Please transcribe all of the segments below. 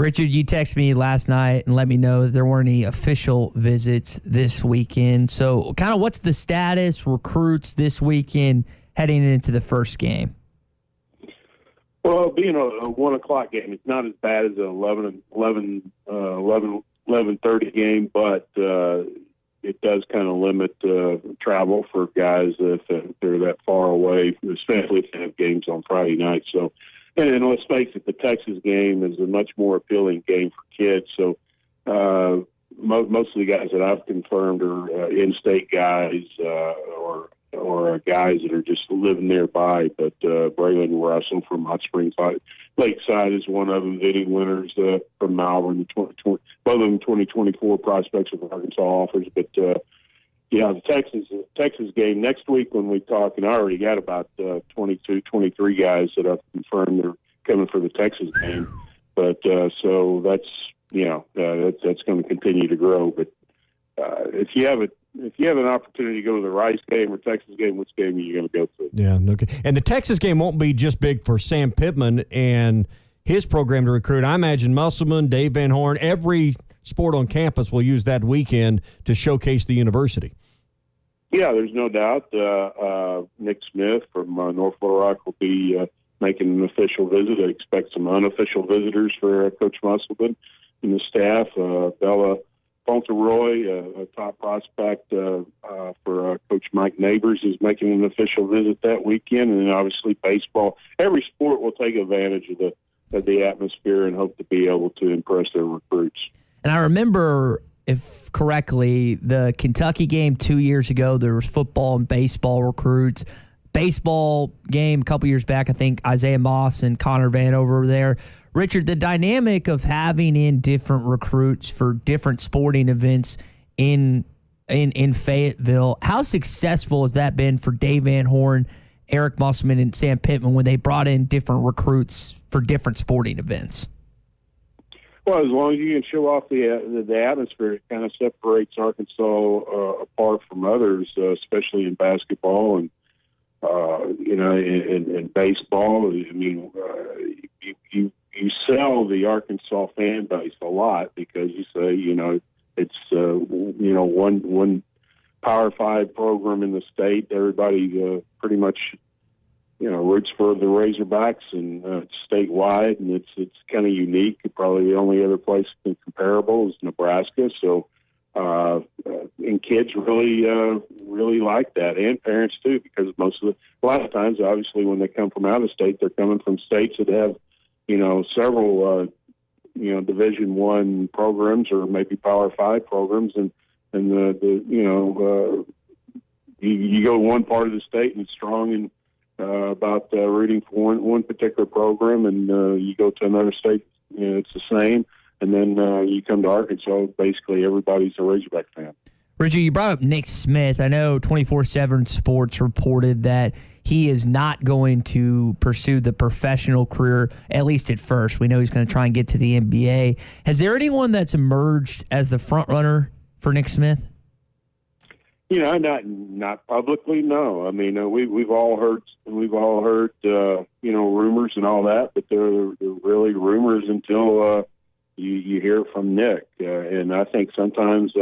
Richard, you texted me last night and let me know that there weren't any official visits this weekend. So kind of what's the status, recruits this weekend heading into the first game? Well, being a 1 o'clock game, it's not as bad as an 11:30 game, but it does kind of limit travel for guys if they're that far away, especially if they have games on Friday night. So, and let's face it, the Texas game is a much more appealing game for kids. So most of the guys that I've confirmed are in-state guys or guys that are just living nearby. But Braylon Russell from Hot Springs Lakeside is one of them. Vinny Winters from Malvern, both of them 2024 prospects of Arkansas offers. But the Texas game next week when we talk, and I already got about 22, 23 guys that I've confirmed they're coming for the Texas game. But so that's that's going to continue to grow. But if you have an opportunity to go to the Rice game or Texas game, which game are you going to go to? Yeah, okay. And the Texas game won't be just big for Sam Pittman and his program to recruit. I imagine Musselman, Dave Van Horn, every sport on campus will use that weekend to showcase the university. Yeah, there's no doubt. Nick Smith from North Little Rock will be making an official visit. I expect some unofficial visitors for Coach Musselman and the staff. Bella Fauntleroy, a top prospect for Coach Mike Neighbors, is making an official visit that weekend. And then obviously baseball. Every sport will take advantage of the atmosphere and hope to be able to impress their recruits. And I remember, if correctly, the Kentucky game 2 years ago, there was football and baseball recruits. Baseball game a couple years back, I think Isaiah Moss and Connor Vanover were there. Richard, the dynamic of having in different recruits for different sporting events in Fayetteville, how successful has that been for Dave Van Horn, Eric Musselman, and Sam Pittman when they brought in different recruits for different sporting events? Well, as long as you can show off the atmosphere, it kind of separates Arkansas apart from others, especially in basketball and in baseball. I mean, you sell the Arkansas fan base a lot because you say, it's one Power 5 program in the state. Everybody pretty much roots for the Razorbacks, and it's statewide, and it's kind of unique. Probably the only other place that's comparable is Nebraska. So, and kids really like that, and parents too, because a lot of times, obviously, when they come from out of state, they're coming from states that have, several, Division I programs or maybe Power 5 programs, and you go to one part of the state and it's strong and about rooting for one particular program, and you go to another state, it's the same, and then you come to Arkansas, basically everybody's a Razorback fan. Richard, you brought up Nick Smith. I know 24/7 Sports reported that he is not going to pursue the professional career, at least at first. We know he's going to try and get to the NBA. Has there anyone that's emerged as the front runner for Nick Smith? Not publicly, no. I mean, we've all heard rumors and all that, but they're really rumors until you hear from Nick. And I think sometimes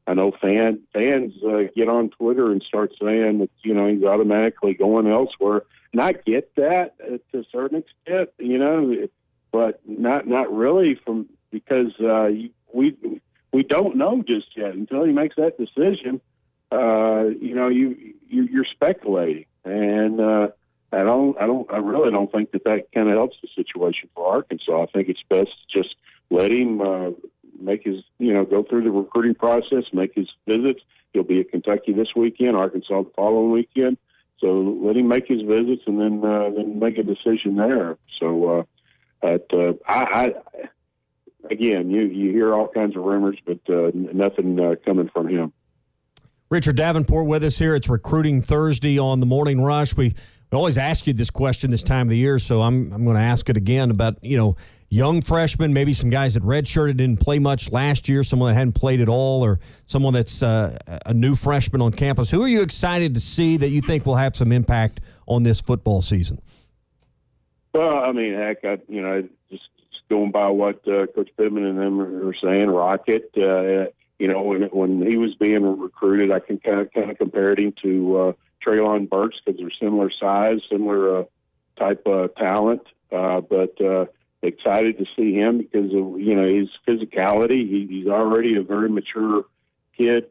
I know fans get on Twitter and start saying that he's automatically going elsewhere, and I get that to a certain extent, but not really because we don't know just yet until he makes that decision. You're speculating, and I really don't think that kind of helps the situation for Arkansas. I think it's best to just let him make his, go through the recruiting process, make his visits. He'll be at Kentucky this weekend, Arkansas the following weekend. So let him make his visits and then make a decision there. So, again, you hear all kinds of rumors, but nothing coming from him. Richard Davenport with us here. It's Recruiting Thursday on the Morning Rush. We always ask you this question this time of the year, so I'm going to ask it again about, young freshmen, maybe some guys that redshirted, didn't play much last year, someone that hadn't played at all, or someone that's a new freshman on campus. Who are you excited to see that you think will have some impact on this football season? Well, I mean, heck, just going by what Coach Pittman and them are saying, Rocket. When he was being recruited, I can kind of compare him to Treylon Burks because they're similar size, similar type of talent. But excited to see him because of his physicality. He's already a very mature kid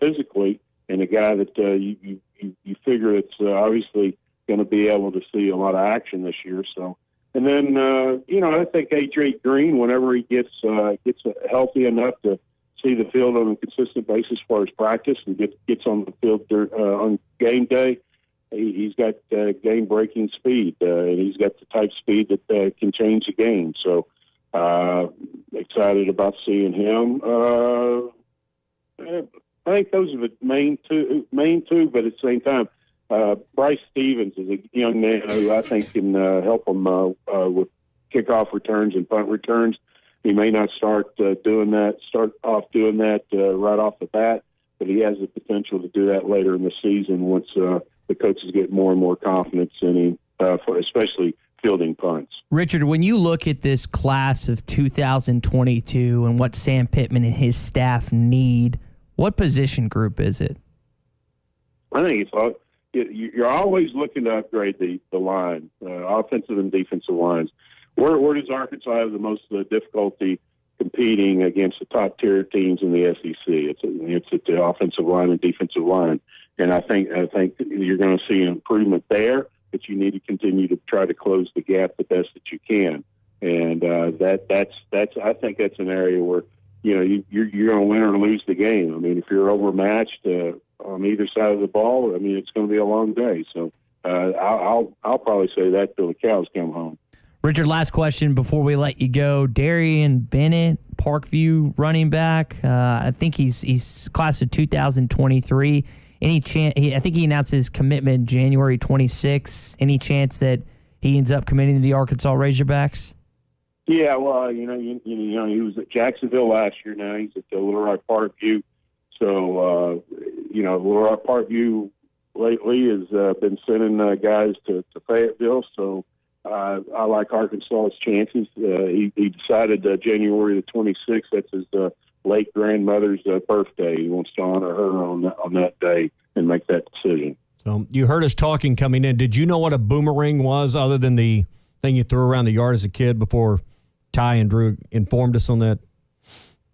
physically, and a guy that you figure it's obviously going to be able to see a lot of action this year. So, and then I think AJ Green, whenever he gets healthy enough to see the field on a consistent basis as far as practice and gets on the field on game day, he's got game-breaking speed, and he's got the type speed that can change the game. So excited about seeing him. I think those are the main two, but at the same time, Bryce Stevens is a young man who I think can help him with kickoff returns and punt returns. He may not start off doing that right off the bat, but he has the potential to do that later in the season once the coaches get more and more confidence in him, especially fielding punts. Richard, when you look at this class of 2022 and what Sam Pittman and his staff need, what position group is it? I think you're always looking to upgrade the line, offensive and defensive lines. Where does Arkansas have the most difficulty competing against the top-tier teams in the SEC? It's at the offensive line and defensive line. And I think you're going to see an improvement there, but you need to continue to try to close the gap the best that you can. And I think that's an area where you're going to win or lose the game. I mean, if you're overmatched on either side of the ball, I mean, it's going to be a long day. So I'll probably say that till the cows come home. Richard, last question before we let you go. Darion Bennett, Parkview running back. I think he's class of 2023. Any chance? I think he announced his commitment January 26. Any chance that he ends up committing to the Arkansas Razorbacks? Yeah, well, he was at Jacksonville last year. Now he's at Little Rock Parkview. So, Little Rock Parkview lately has been sending guys to Fayetteville. So I like Arkansas's chances. He decided January the 26th. That's his late grandmother's birthday. He wants to honor her on that day and make that decision. So you heard us talking coming in. Did you know what a boomerang was other than the thing you threw around the yard as a kid before Ty and Drew informed us on that?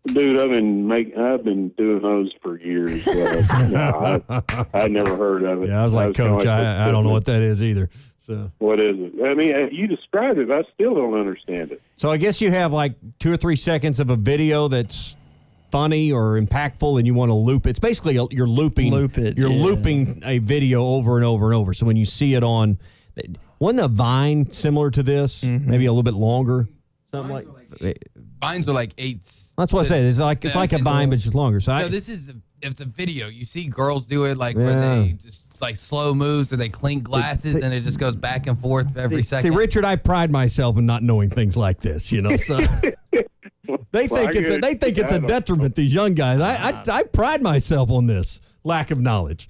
Dude, I've been doing those for years. I never heard of it. Yeah, I was like, Coach, I don't know what that is either. So what is it? I mean, if you describe it, I still don't understand it. So I guess you have like 2 or 3 seconds of a video that's funny or impactful, and you want to loop it. It's basically you're looping. You're looping a video over and over and over. So when you see it on, wasn't a Vine similar to this? Mm-hmm. Maybe a little bit longer. Something Vines are like 8. That's what I said. It's like a Vine, but it's just longer. So it's a video. You see girls do it where they just like slow moves or they clink glasses and it just goes back and forth every second. See, Richard, I pride myself in not knowing things like this. So they think it's a detriment. These young guys. I pride myself on this lack of knowledge.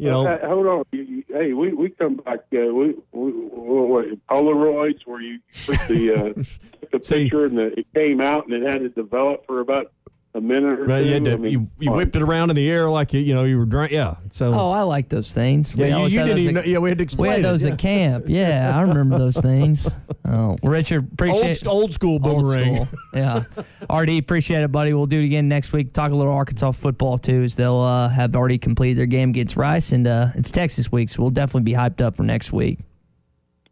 Hold on. Hey, we come back. We Polaroids where you put the picture and it came out and it had to develop for about a minute or two. You whipped it around in the air like you were drunk. Yeah. So. Oh, I like those things. Yeah, you didn't even know. Yeah, we had to explain. We had those at camp. Yeah, I remember those things. Oh, Richard, appreciate old school boomerang. Old school. Yeah, RD, appreciate it, buddy. We'll do it again next week. Talk a little Arkansas football too, as they'll have already completed their game against Rice, and it's Texas week, so we'll definitely be hyped up for next week.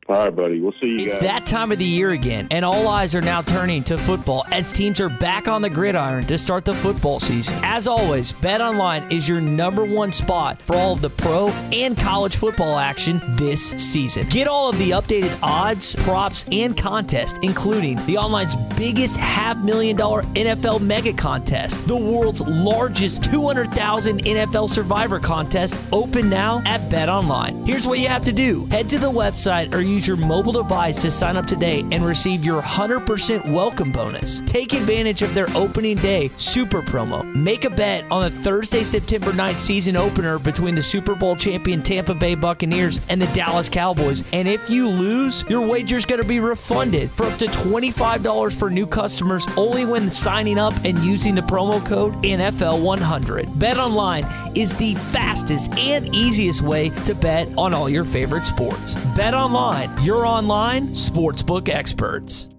All right, buddy. We'll see you guys. It's that time of the year again, and all eyes are now turning to football as teams are back on the gridiron to start the football season. As always, BetOnline is your #1 spot for all of the pro and college football action this season. Get all of the updated odds, props, and contests, including the online's biggest $500,000 NFL mega contest, the world's largest 200,000 NFL Survivor contest, open now at BetOnline. Here's what you have to do. Head to the website or use use your mobile device to sign up today and receive your 100% welcome bonus. Take advantage of their opening day super promo. Make a bet on the Thursday, September 9th season opener between the Super Bowl champion Tampa Bay Buccaneers and the Dallas Cowboys. And if you lose, your wager's going to be refunded for up to $25 for new customers only when signing up and using the promo code NFL100. BetOnline is the fastest and easiest way to bet on all your favorite sports. BetOnline, your online sportsbook experts.